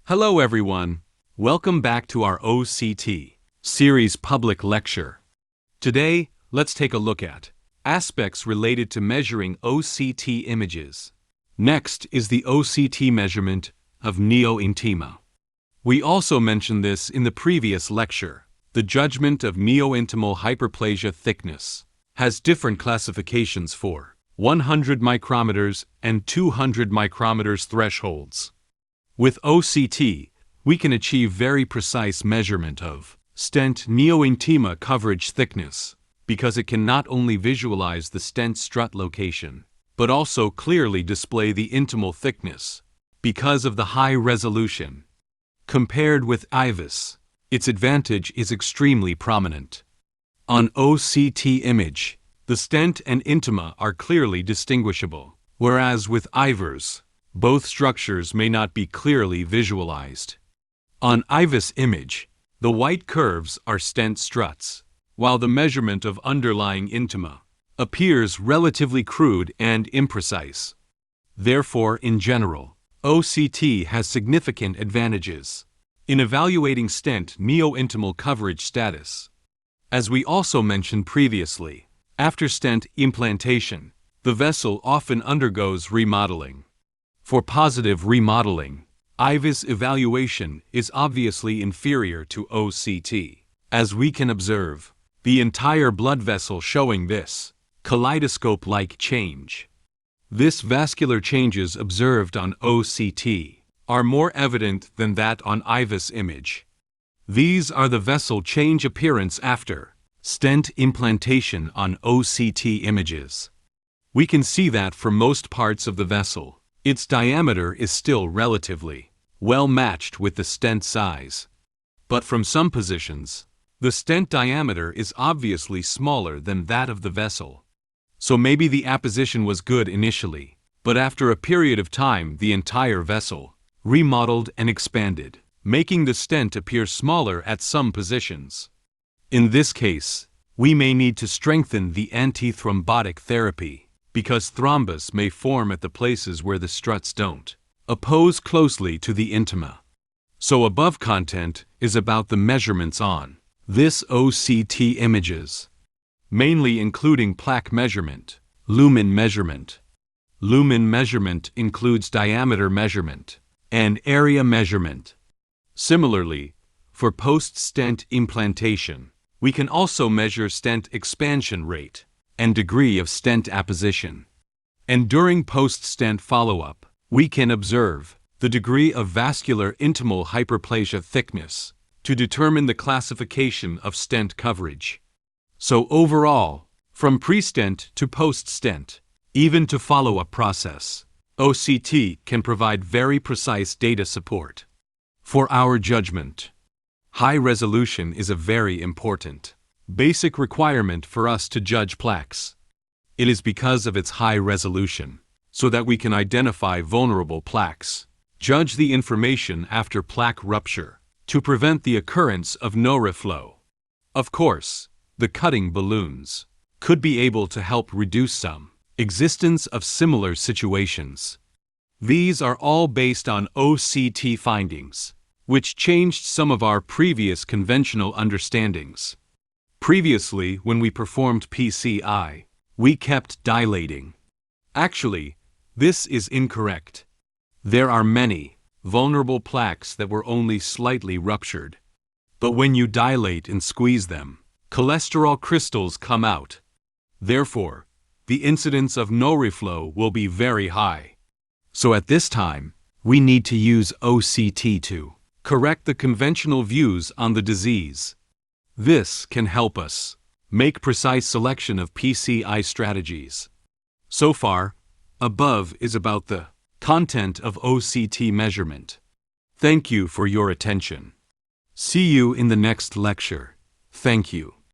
Hello everyone. Welcome back to our OCT series public lecture. Today, let's take a look at aspects related to measuring OCT images. Next is the OCT measurement of neointima. We also mentioned this in the previous lecture. The judgment of neointimal hyperplasia thickness has different classifications for 100 micrometers and 200 micrometers thresholds. With OCT, we can achieve very precise measurement of stent neointima coverage thickness because it can not only visualize the stent strut location, but also clearly display the intimal thickness because of the high resolution. Compared with IVUS, its advantage is extremely prominent. On OCT image, the stent and intima are clearly distinguishable, whereas with IVUS, both structures may not be clearly visualized. On IVUS image, the white curves are stent struts, while the measurement of underlying intima appears relatively crude and imprecise. Therefore, in general, OCT has significant advantages in evaluating stent neointimal coverage status. As we also mentioned previously, after stent implantation, the vessel often undergoes remodeling. For positive remodeling, IVUS evaluation is obviously inferior to OCT, as we can observe the entire blood vessel showing this kaleidoscope-like change. This vascular changes observed on OCT are more evident than that on IVUS image. These are the vessel change appearance after stent implantation on OCT images. We can see that for most parts of the vessel, its diameter is still relatively well matched with the stent size. But from some positions, the stent diameter is obviously smaller than that of the vessel. So maybe the apposition was good initially, but after a period of time the entire vessel remodeled and expanded, making the stent appear smaller at some positions. In this case, we may need to strengthen the antithrombotic therapy, because thrombus may form at the places where the struts don't oppose closely to the intima. So above content is about the measurements on this OCT images, mainly including plaque measurement, lumen measurement. Lumen measurement includes diameter measurement and area measurement. Similarly, for post-stent implantation, we can also measure stent expansion rate and degree of stent apposition. And during post-stent follow-up, we can observe the degree of vascular intimal hyperplasia thickness to determine the classification of stent coverage. So overall, from pre-stent to post-stent, even to follow-up process, OCT can provide very precise data support. For our judgment, high resolution is a very important basic requirement for us to judge plaques. It is because of its high resolution, so that we can identify vulnerable plaques, judge the information after plaque rupture, to prevent the occurrence of no reflow. Of course, the cutting balloons could be able to help reduce some existence of similar situations. These are all based on OCT findings, which changed some of our previous conventional understandings. Previously, when we performed PCI, we kept dilating. Actually, this is incorrect. There are many vulnerable plaques that were only slightly ruptured. But when you dilate and squeeze them, cholesterol crystals come out. Therefore, the incidence of no reflow will be very high. So at this time, we need to use OCT to correct the conventional views on the disease. This can help us make precise selection of PCI strategies. So far, above is about the content of OCT measurement. Thank you for your attention. See you in the next lecture. Thank you.